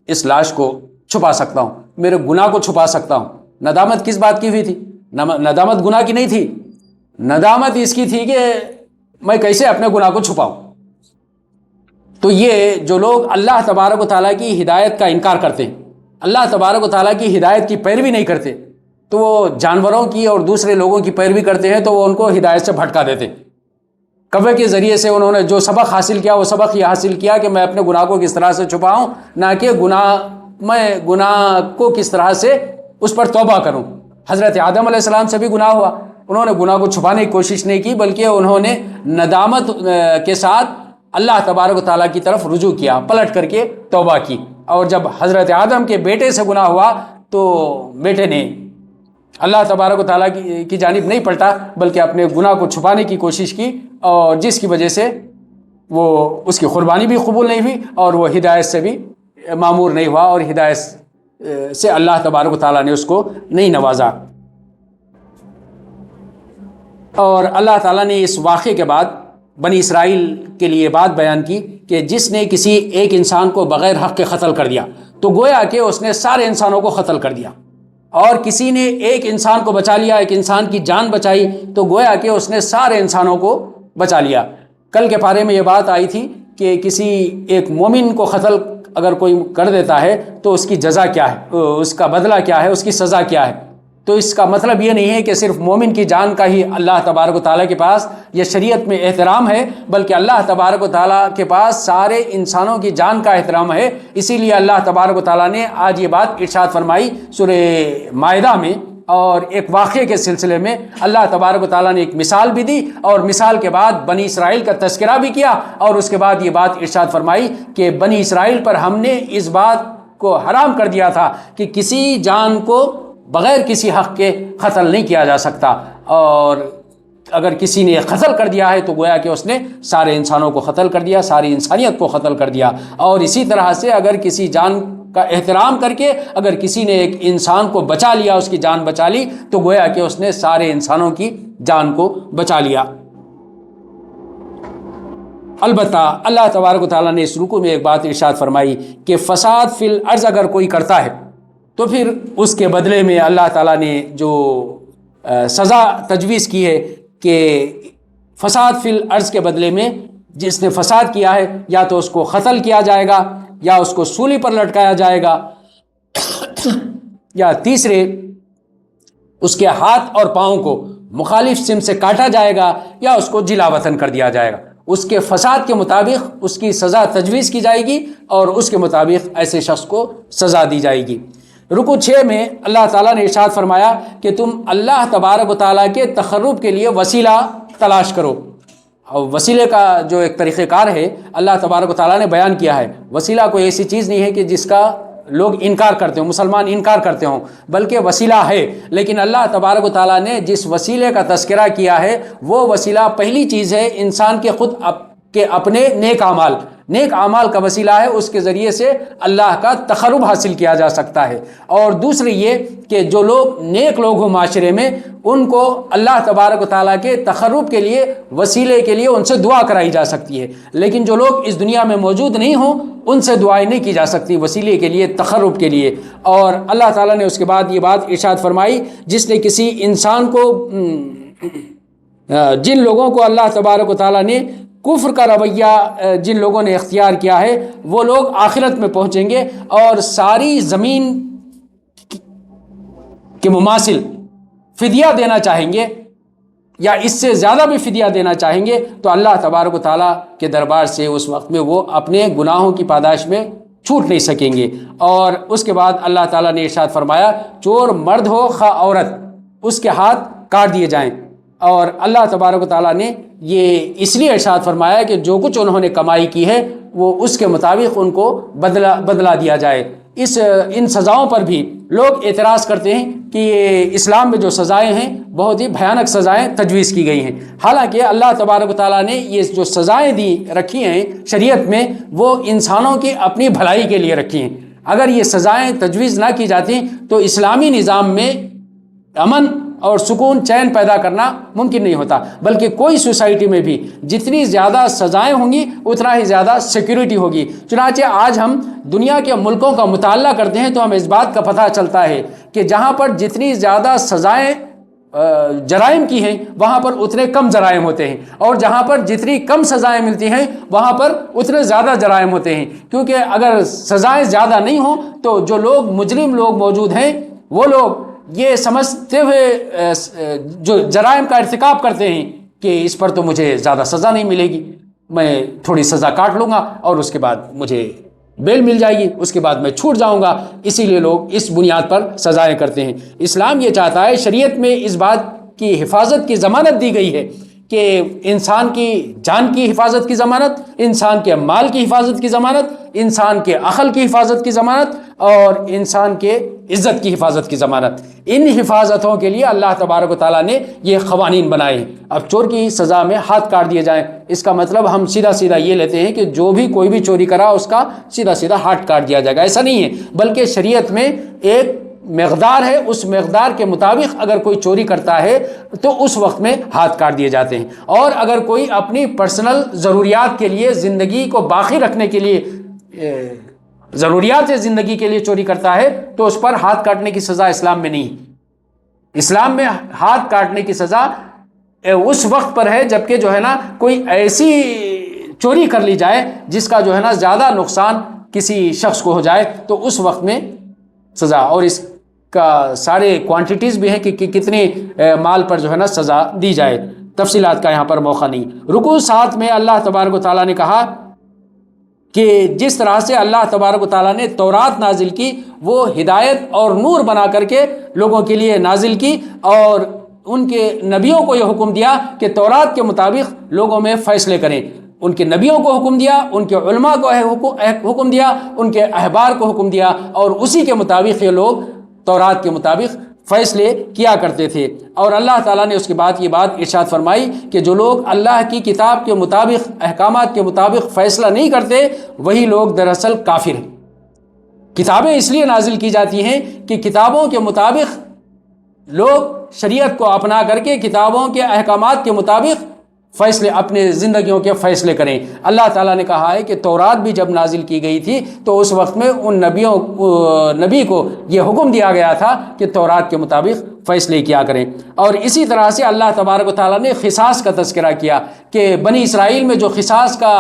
اس لاش کو چھپا سکتا ہوں، میرے گناہ کو چھپا سکتا ہوں۔ ندامت کس بات کی ہوئی تھی؟ ندامت گناہ کی نہیں تھی، ندامت اس کی تھی کہ میں کیسے اپنے گناہ کو چھپاؤں۔ تو یہ جو لوگ اللہ تبارک و تعالیٰ کی ہدایت کا انکار کرتے ہیں، اللہ تبارک و تعالیٰ کی ہدایت کی پیروی نہیں کرتے، تو وہ جانوروں کی اور دوسرے لوگوں کی پیروی کرتے ہیں، تو وہ ان کو ہدایت سے بھٹکا دیتے ہیں۔ کوے کے ذریعے سے انہوں نے جو سبق حاصل کیا، وہ سبق یہ حاصل کیا کہ میں اپنے گناہ کو کس طرح سے چھپاؤں، نہ کہ میں گناہ کو کس طرح سے اس پر توبہ کروں۔ حضرت آدم علیہ السلام سے بھی گناہ ہوا، انہوں نے گناہ کو چھپانے کی کوشش نہیں کی، بلکہ انہوں نے ندامت کے ساتھ اللہ تبارک و تعالیٰ کی طرف رجوع کیا، پلٹ کر کے توبہ کی۔ اور جب حضرت آدم کے بیٹے سے گناہ ہوا تو بیٹے نے اللہ تبارک و تعالیٰ کی جانب نہیں پلٹا، بلکہ اپنے گناہ کو چھپانے کی کوشش کی، اور جس کی وجہ سے وہ اس کی قربانی بھی قبول نہیں ہوئی اور وہ ہدایت سے بھی معمور نہیں ہوا، اور ہدایت سے اللہ تبارک و تعالیٰ نے اس کو نہیں نوازا۔ اور اللہ تعالیٰ نے اس واقعے کے بعد بنی اسرائیل کے لیے بات بیان کی کہ جس نے کسی ایک انسان کو بغیر حق کے قتل کر دیا تو گویا کہ اس نے سارے انسانوں کو قتل کر دیا، اور کسی نے ایک انسان کو بچا لیا، ایک انسان کی جان بچائی، تو گویا کہ اس نے سارے انسانوں کو بچا لیا۔ کل کے پارے میں یہ بات آئی تھی کہ کسی ایک مومن کو قتل اگر کوئی کر دیتا ہے تو اس کی جزا کیا ہے، اس کا بدلہ کیا ہے، اس کی سزا کیا ہے۔ تو اس کا مطلب یہ نہیں ہے کہ صرف مومن کی جان کا ہی اللہ تبارک و تعالیٰ کے پاس یہ شریعت میں احترام ہے، بلکہ اللہ تبارک و تعالیٰ کے پاس سارے انسانوں کی جان کا احترام ہے۔ اسی لیے اللہ تبارک و تعالیٰ نے آج یہ بات ارشاد فرمائی سورہ مائدہ میں، اور ایک واقعے کے سلسلے میں اللہ تبارک و تعالیٰ نے ایک مثال بھی دی، اور مثال کے بعد بنی اسرائیل کا تذکرہ بھی کیا، اور اس کے بعد یہ بات ارشاد فرمائی کہ بنی اسرائیل پر ہم نے اس بات کو حرام کر دیا تھا کہ کسی جان کو بغیر کسی حق کے قتل نہیں کیا جا سکتا، اور اگر کسی نے قتل کر دیا ہے تو گویا کہ اس نے سارے انسانوں کو قتل کر دیا، ساری انسانیت کو قتل کر دیا۔ اور اسی طرح سے اگر کسی جان کا احترام کر کے اگر کسی نے ایک انسان کو بچا لیا، اس کی جان بچا لی، تو گویا کہ اس نے سارے انسانوں کی جان کو بچا لیا۔ البتہ اللہ تبارک و تعالیٰ نے اس رکوع میں ایک بات ارشاد فرمائی کہ فساد فی الارض اگر کوئی کرتا ہے تو پھر اس کے بدلے میں اللہ تعالیٰ نے جو سزا تجویز کی ہے کہ فساد فی الارض کے بدلے میں جس نے فساد کیا ہے یا تو اس کو قتل کیا جائے گا، یا اس کو سولی پر لٹکایا جائے گا، یا تیسرے اس کے ہاتھ اور پاؤں کو مخالف سمت سے کاٹا جائے گا، یا اس کو جلا وطن کر دیا جائے گا۔ اس کے فساد کے مطابق اس کی سزا تجویز کی جائے گی، اور اس کے مطابق ایسے شخص کو سزا دی جائے گی۔ رکوع 6 میں اللہ تعالیٰ نے ارشاد فرمایا کہ تم اللہ تبارک و تعالیٰ کے تقرب کے لیے وسیلہ تلاش کرو۔ اور وسیلے کا جو ایک طریقہ کار ہے اللہ تبارک و تعالیٰ نے بیان کیا ہے۔ وسیلہ کوئی ایسی چیز نہیں ہے کہ جس کا لوگ انکار کرتے ہوں، مسلمان انکار کرتے ہوں، بلکہ وسیلہ ہے۔ لیکن اللہ تبارک و تعالیٰ نے جس وسیلے کا تذکرہ کیا ہے وہ وسیلہ پہلی چیز ہے انسان کے خود کے اپنے نیک اعمال، نیک اعمال کا وسیلہ ہے، اس کے ذریعے سے اللہ کا تقرب حاصل کیا جا سکتا ہے۔ اور دوسری یہ کہ جو لوگ نیک لوگ ہوں معاشرے میں، ان کو اللہ تبارک و تعالیٰ کے تقرب کے لیے، وسیلے کے لیے ان سے دعا کرائی جا سکتی ہے۔ لیکن جو لوگ اس دنیا میں موجود نہیں ہوں ان سے دعائیں نہیں کی جا سکتی وسیلے کے لیے، تقرب کے لیے۔ اور اللہ تعالیٰ نے اس کے بعد یہ بات ارشاد فرمائی جس نے کسی انسان کو، جن لوگوں کو اللہ تبارک و تعالیٰ نے کفر کا رویہ جن لوگوں نے اختیار کیا ہے وہ لوگ آخرت میں پہنچیں گے اور ساری زمین کے مماثل فدیہ دینا چاہیں گے یا اس سے زیادہ بھی فدیہ دینا چاہیں گے تو اللہ تبارک و تعالیٰ کے دربار سے اس وقت میں وہ اپنے گناہوں کی پاداش میں چھوٹ نہیں سکیں گے۔ اور اس کے بعد اللہ تعالیٰ نے ارشاد فرمایا چور مرد ہو خواہ عورت اس کے ہاتھ کاٹ دیے جائیں، اور اللہ تبارک و تعالیٰ نے یہ اس لیے ارشاد فرمایا کہ جو کچھ انہوں نے کمائی کی ہے وہ اس کے مطابق ان کو بدلا دیا جائے۔ ان سزاؤں پر بھی لوگ اعتراض کرتے ہیں کہ یہ اسلام میں جو سزائیں ہیں بہت ہی بھیانک سزائیں تجویز کی گئی ہیں، حالانکہ اللہ تبارک و تعالیٰ نے یہ جو سزائیں رکھی ہیں شریعت میں وہ انسانوں کی اپنی بھلائی کے لیے رکھی ہیں۔ اگر یہ سزائیں تجویز نہ کی جاتی تو اسلامی نظام میں امن اور سکون چین پیدا کرنا ممکن نہیں ہوتا، بلکہ کوئی سوسائٹی میں بھی جتنی زیادہ سزائیں ہوں گی اتنا ہی زیادہ سیکیورٹی ہوگی۔ چنانچہ آج ہم دنیا کے ملکوں کا مطالعہ کرتے ہیں تو ہمیں اس بات کا پتہ چلتا ہے کہ جہاں پر جتنی زیادہ سزائیں جرائم کی ہیں وہاں پر اتنے کم جرائم ہوتے ہیں، اور جہاں پر جتنی کم سزائیں ملتی ہیں وہاں پر اتنے زیادہ جرائم ہوتے ہیں، کیونکہ اگر سزائیں زیادہ نہیں ہوں تو جو لوگ مجرم لوگ موجود ہیں وہ لوگ یہ سمجھتے ہوئے جو جرائم کا ارتکاب کرتے ہیں کہ اس پر تو مجھے زیادہ سزا نہیں ملے گی، میں تھوڑی سزا کاٹ لوں گا اور اس کے بعد مجھے بیل مل جائے گی، اس کے بعد میں چھوٹ جاؤں گا، اسی لیے لوگ اس بنیاد پر سزائیں کرتے ہیں۔ اسلام یہ چاہتا ہے، شریعت میں اس بات کی حفاظت کی ضمانت دی گئی ہے کہ انسان کی جان کی حفاظت کی ضمانت، انسان کے مال کی حفاظت کی ضمانت، انسان کے عقل کی حفاظت کی ضمانت اور انسان کے عزت کی حفاظت کی ضمانت۔ ان حفاظتوں کے لیے اللہ تبارک و تعالیٰ نے یہ قوانین بنائے ہیں۔ اب چور کی سزا میں ہاتھ کاٹ دیے جائیں، اس کا مطلب ہم سیدھا یہ لیتے ہیں کہ جو بھی کوئی بھی چوری کرا اس کا سیدھا ہاتھ کاٹ دیا جائے گا، ایسا نہیں ہے، بلکہ شریعت میں ایک مقدار ہے، اس مقدار کے مطابق اگر کوئی چوری کرتا ہے تو اس وقت میں ہاتھ کاٹ دیے جاتے ہیں، اور اگر کوئی اپنی پرسنل ضروریات کے لیے، زندگی کو باقی رکھنے کے لیے، ضروریات زندگی کے لیے چوری کرتا ہے تو اس پر ہاتھ کاٹنے کی سزا اسلام میں نہیں۔ اسلام میں ہاتھ کاٹنے کی سزا اس وقت پر ہے جبکہ کوئی ایسی چوری کر لی جائے جس کا زیادہ نقصان کسی شخص کو ہو جائے تو اس وقت میں سزا، اور اس کا سارے کوانٹیٹیز بھی ہیں کہ کتنے مال پر سزا دی جائے، تفصیلات کا یہاں پر موقع نہیں۔ رکوع 7 میں اللہ تبارک و تعالیٰ نے کہا کہ جس طرح سے اللہ تبارک و تعالیٰ نے تورات نازل کی وہ ہدایت اور نور بنا کر کے لوگوں کے لیے نازل کی، اور ان کے نبیوں کو یہ حکم دیا کہ تورات کے مطابق لوگوں میں فیصلے کریں، ان کے نبیوں کو حکم دیا، ان کے علماء کو حکم دیا، ان کے احبار کو حکم دیا، اور اسی کے مطابق یہ لوگ تورات کے مطابق فیصلے کیا کرتے تھے۔ اور اللہ تعالیٰ نے اس کے بعد یہ بات ارشاد فرمائی کہ جو لوگ اللہ کی کتاب کے مطابق، احکامات کے مطابق فیصلہ نہیں کرتے وہی لوگ دراصل کافر ہیں۔ کتابیں اس لیے نازل کی جاتی ہیں کہ کتابوں کے مطابق لوگ شریعت کو اپنا کر کے کتابوں کے احکامات کے مطابق فیصلے، اپنے زندگیوں کے فیصلے کریں۔ اللہ تعالیٰ نے کہا ہے کہ تورات بھی جب نازل کی گئی تھی تو اس وقت میں ان نبی کو یہ حکم دیا گیا تھا کہ تورات کے مطابق فیصلے کیا کریں۔ اور اسی طرح سے اللہ تبارک و تعالیٰ نے قصاص کا تذکرہ کیا کہ بنی اسرائیل میں جو قصاص کا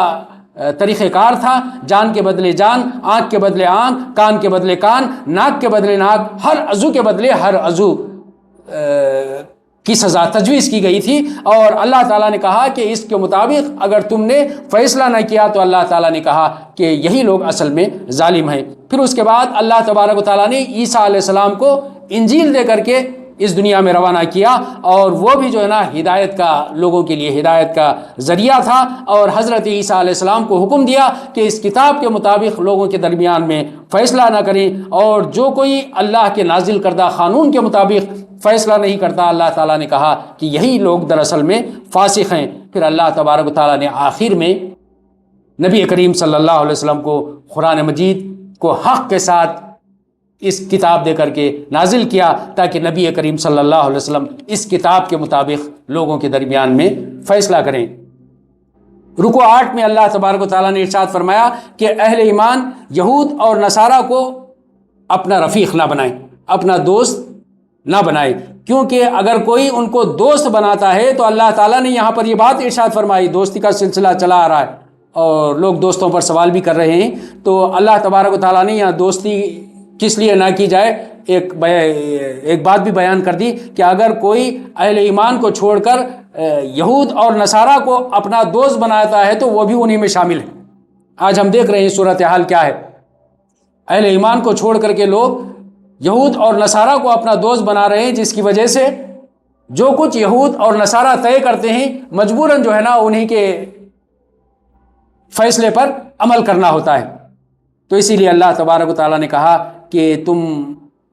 طریقہ کار تھا، جان کے بدلے جان، آنکھ کے بدلے آنکھ، کان کے بدلے کان، ناک کے بدلے ناک، ہر عضو کے بدلے ہر عضو کی سزا تجویز کی گئی تھی، اور اللہ تعالیٰ نے کہا کہ اس کے مطابق اگر تم نے فیصلہ نہ کیا تو اللہ تعالیٰ نے کہا کہ یہی لوگ اصل میں ظالم ہیں۔ پھر اس کے بعد اللہ تبارک و تعالیٰ نے عیسیٰ علیہ السلام کو انجیل دے کر کے اس دنیا میں روانہ کیا، اور وہ بھی ہدایت کا، لوگوں کے لیے ہدایت کا ذریعہ تھا، اور حضرت عیسیٰ علیہ السلام کو حکم دیا کہ اس کتاب کے مطابق لوگوں کے درمیان میں فیصلہ نہ کریں، اور جو کوئی اللہ کے نازل کردہ قانون کے مطابق فیصلہ نہیں کرتا اللہ تعالیٰ نے کہا کہ یہی لوگ دراصل میں فاسق ہیں۔ پھر اللہ تبارک و تعالیٰ نے آخر میں نبی کریم صلی اللہ علیہ وسلم کو قرآن مجید کو حق کے ساتھ اس کتاب دے کر کے نازل کیا تاکہ نبی کریم صلی اللہ علیہ وسلم اس کتاب کے مطابق لوگوں کے درمیان میں فیصلہ کریں۔ رکوع 8 میں اللہ تبارک و تعالیٰ نے ارشاد فرمایا کہ اہل ایمان یہود اور نصارہ کو اپنا رفیق نہ بنائیں، اپنا دوست نہ بنائے، کیونکہ اگر کوئی ان کو دوست بناتا ہے تو اللہ تعالیٰ نے یہاں پر یہ بات ارشاد فرمائی، دوستی کا سلسلہ چلا آ رہا ہے اور لوگ دوستوں پر سوال بھی کر رہے ہیں، تو اللہ تبارک و تعالیٰ نے یہاں دوستی کس لیے نہ کی جائے ایک بات بھی بیان کر دی کہ اگر کوئی اہل ایمان کو چھوڑ کر یہود اور نصارہ کو اپنا دوست بناتا ہے تو وہ بھی انہی میں شامل ہے۔ آج ہم دیکھ رہے ہیں صورتحال کیا ہے، اہل ایمان کو چھوڑ کر کے لوگ یہود اور نصارہ کو اپنا دوست بنا رہے ہیں، جس کی وجہ سے جو کچھ یہود اور نصارہ طے کرتے ہیں مجبوراً جو ہے نا انہیں کے فیصلے پر عمل کرنا ہوتا ہے۔ تو اسی لیے اللہ تبارک و تعالیٰ نے کہا کہ تم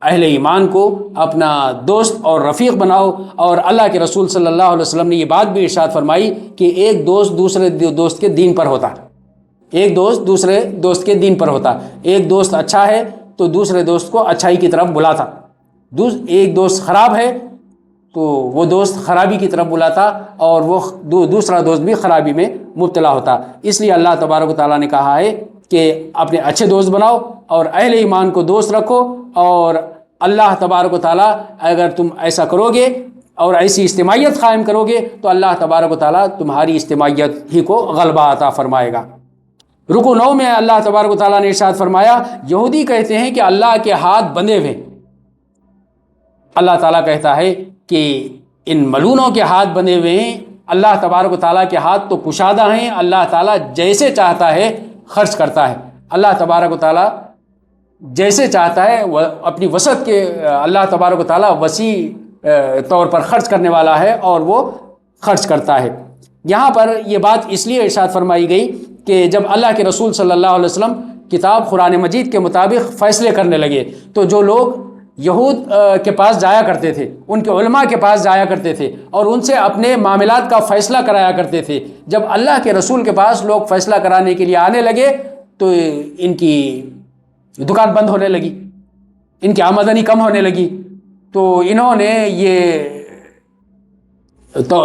اہل ایمان کو اپنا دوست اور رفیق بناؤ، اور اللہ کے رسول صلی اللہ علیہ وسلم نے یہ بات بھی ارشاد فرمائی کہ ایک دوست دوسرے دوست کے دین پر ہوتا، ایک دوست دوسرے دوست کے دین پر ہوتا، ایک دوست اچھا ہے تو دوسرے دوست کو اچھائی کی طرف بلاتا، ایک دوست خراب ہے تو وہ دوست خرابی کی طرف بلاتا، اور وہ دوسرا دوست بھی خرابی میں مبتلا ہوتا۔ اس لیے اللہ تبارک و تعالیٰ نے کہا ہے کہ اپنے اچھے دوست بناؤ اور اہل ایمان کو دوست رکھو، اور اللہ تبارک و تعالیٰ اگر تم ایسا کرو گے اور ایسی اجتماعیت قائم کرو گے تو اللہ تبارک و تعالیٰ تمہاری اجتماعیت ہی کو غلبہ عطا فرمائے گا۔ رکوع 9 میں اللہ تبارک و تعالیٰ نے ارشاد فرمایا، یہودی کہتے ہیں کہ اللہ کے ہاتھ بندھے ہوئے، اللہ تعالیٰ کہتا ہے کہ ان ملونوں کے ہاتھ بندھے ہوئے ہیں، اللہ تبارک و تعالیٰ کے ہاتھ تو کشادہ ہیں، اللہ تعالیٰ جیسے چاہتا ہے خرچ کرتا ہے، اللہ تبارک و تعالیٰ جیسے چاہتا ہے وہ اپنی وسعت کے، اللہ تبارک و تعالیٰ وسیع طور پر خرچ کرنے والا ہے اور وہ خرچ کرتا ہے۔ یہاں پر یہ بات اس لیے ارشاد فرمائی گئی کہ جب اللہ کے رسول صلی اللہ علیہ وسلم کتاب قرآن مجید کے مطابق فیصلے کرنے لگے تو جو لوگ یہود کے پاس جایا کرتے تھے، ان کے علماء کے پاس جایا کرتے تھے اور ان سے اپنے معاملات کا فیصلہ کرایا کرتے تھے، جب اللہ کے رسول کے پاس لوگ فیصلہ کرانے کے لیے آنے لگے تو ان کی دکان بند ہونے لگی، ان کی آمدنی کم ہونے لگی، تو انہوں نے تو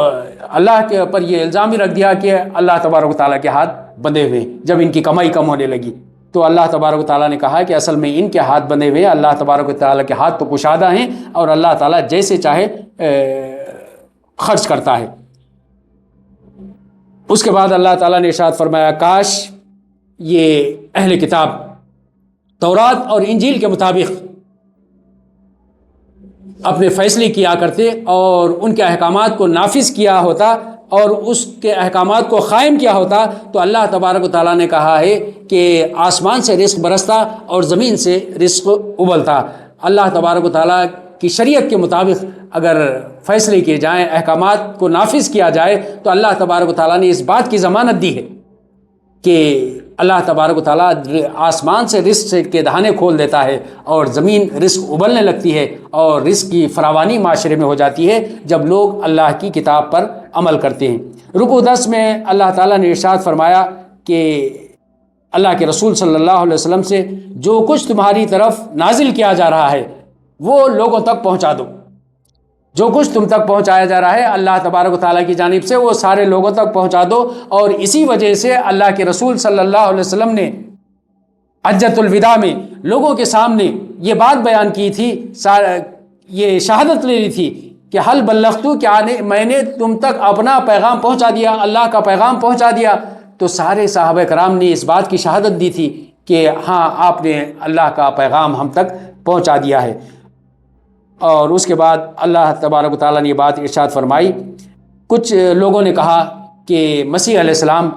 اللہ کے اوپر یہ الزام بھی رکھ دیا کہ اللہ تبارک و تعالیٰ کے ہاتھ بندھے ہوئے جب ان کی کمائی کم ہونے لگی۔ تو اللہ تبارک و تعالیٰ نے کہا کہ اصل میں ان کے ہاتھ بندھے ہوئے، اللہ تبارک و تعالیٰ کے ہاتھ تو کشادہ ہیں اور اللہ تعالیٰ جیسے چاہے خرچ کرتا ہے۔ اس کے بعد اللہ تعالیٰ نے ارشاد فرمایا، کاش یہ اہل کتاب تورات اور انجیل کے مطابق اپنے فیصلے کیا کرتے اور ان کے احکامات کو نافذ کیا ہوتا اور اس کے احکامات کو قائم کیا ہوتا، تو اللہ تبارک و تعالیٰ نے کہا ہے کہ آسمان سے رزق برستا اور زمین سے رزق ابلتا۔ اللہ تبارک و تعالیٰ کی شریعت کے مطابق اگر فیصلے کیے جائیں، احکامات کو نافذ کیا جائے تو اللہ تبارک و تعالیٰ نے اس بات کی ضمانت دی ہے کہ اللہ تبارک و تعالیٰ آسمان سے رزق کے دہانے کھول دیتا ہے اور زمین رزق ابلنے لگتی ہے اور رزق کی فراوانی معاشرے میں ہو جاتی ہے جب لوگ اللہ کی کتاب پر عمل کرتے ہیں۔ رکوع 10 میں اللہ تعالیٰ نے ارشاد فرمایا کہ اللہ کے رسول صلی اللہ علیہ وسلم سے جو کچھ تمہاری طرف نازل کیا جا رہا ہے وہ لوگوں تک پہنچا دو، جو کچھ تم تک پہنچایا جا رہا ہے اللہ تبارک و تعالیٰ کی جانب سے وہ سارے لوگوں تک پہنچا دو۔ اور اسی وجہ سے اللہ کے رسول صلی اللہ علیہ وسلم نے حجۃ الوداع میں لوگوں کے سامنے یہ بات بیان کی تھی، یہ شہادت لے لی تھی کہ حل بلغت، کیا میں نے تم تک اپنا پیغام پہنچا دیا، اللہ کا پیغام پہنچا دیا؟ تو سارے صحابہ کرام نے اس بات کی شہادت دی تھی کہ ہاں آپ نے اللہ کا پیغام ہم تک پہنچا دیا ہے۔ اور اس کے بعد اللہ تبارک و تعالیٰ نے یہ بات ارشاد فرمائی، کچھ لوگوں نے کہا کہ مسیح علیہ السلام،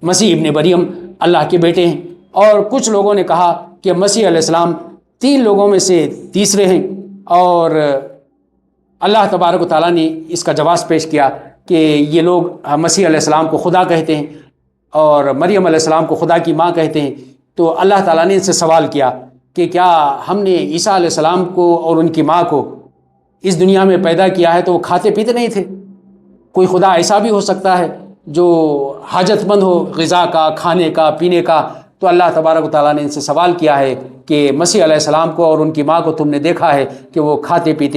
مسیح ابن مریم اللہ کے بیٹے ہیں، اور کچھ لوگوں نے کہا کہ مسیح علیہ السلام 3 لوگوں میں سے تیسرے ہیں، اور اللہ تبارک و تعالیٰ نے اس کا جواز پیش کیا کہ یہ لوگ مسیح علیہ السلام کو خدا کہتے ہیں اور مریم علیہ السلام کو خدا کی ماں کہتے ہیں۔ تو اللہ تعالیٰ نے ان سے سوال کیا کہ کیا ہم نے عیسیٰ علیہ السلام کو اور ان کی ماں کو اس دنیا میں پیدا کیا ہے تو وہ کھاتے پیتے نہیں تھے؟ کوئی خدا ایسا بھی ہو سکتا ہے جو حاجت مند ہو غذا کا، کھانے کا، پینے کا؟ تو اللہ تبارک و تعالیٰ نے ان سے سوال کیا ہے کہ مسیح علیہ السلام کو اور ان کی ماں کو تم نے دیکھا ہے کہ وہ کھاتے بھی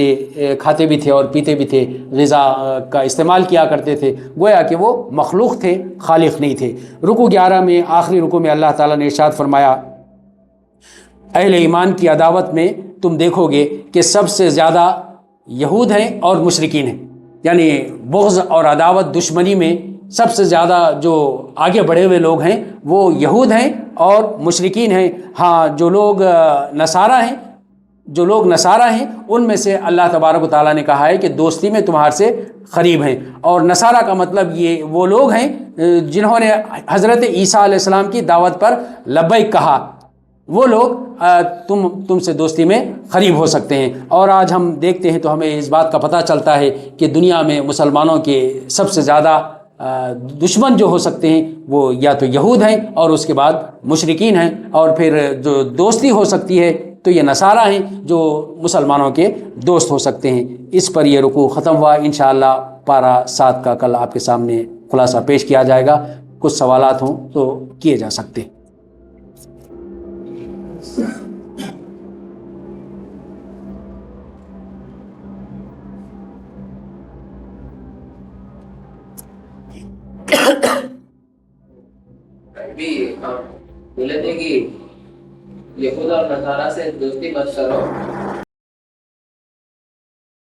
تھے اور پیتے بھی تھے، غذا کا استعمال کیا کرتے تھے، گویا کہ وہ مخلوق تھے، خالق نہیں تھے۔ رکوع 11 میں آخری رکوع میں اللہ تعالیٰ نے ارشاد فرمایا، اہل ایمان کی عداوت میں تم دیکھو گے کہ سب سے زیادہ یہود ہیں اور مشرکین ہیں، یعنی بغض اور عداوت دشمنی میں سب سے زیادہ جو آگے بڑھے ہوئے لوگ ہیں وہ یہود ہیں اور مشرکین ہیں۔ ہاں جو لوگ نصارہ ہیں ان میں سے اللہ تبارک و تعالیٰ نے کہا ہے کہ دوستی میں تمہارے سے قریب ہیں، اور نصارہ کا مطلب یہ وہ لوگ ہیں جنہوں نے حضرت عیسیٰ علیہ السلام کی دعوت پر لبیک کہا، وہ لوگ تم سے دوستی میں قریب ہو سکتے ہیں۔ اور آج ہم دیکھتے ہیں تو ہمیں اس بات کا پتہ چلتا ہے کہ دنیا میں مسلمانوں کے سب سے زیادہ دشمن جو ہو سکتے ہیں وہ یا تو یہود ہیں اور اس کے بعد مشرکین ہیں، اور پھر جو دوستی ہو سکتی ہے تو یہ نصارہ ہیں جو مسلمانوں کے دوست ہو سکتے ہیں۔ اس پر یہ رکوع ختم ہوا۔ انشاءاللہ پارہ 7 کا کل آپ کے سامنے خلاصہ پیش کیا جائے گا۔ کچھ سوالات ہوں تو کیے جا سکتے ہیں۔ بھی ہم بولے تھے کہ یہود اور نصارہ سے دوستی مت کرو،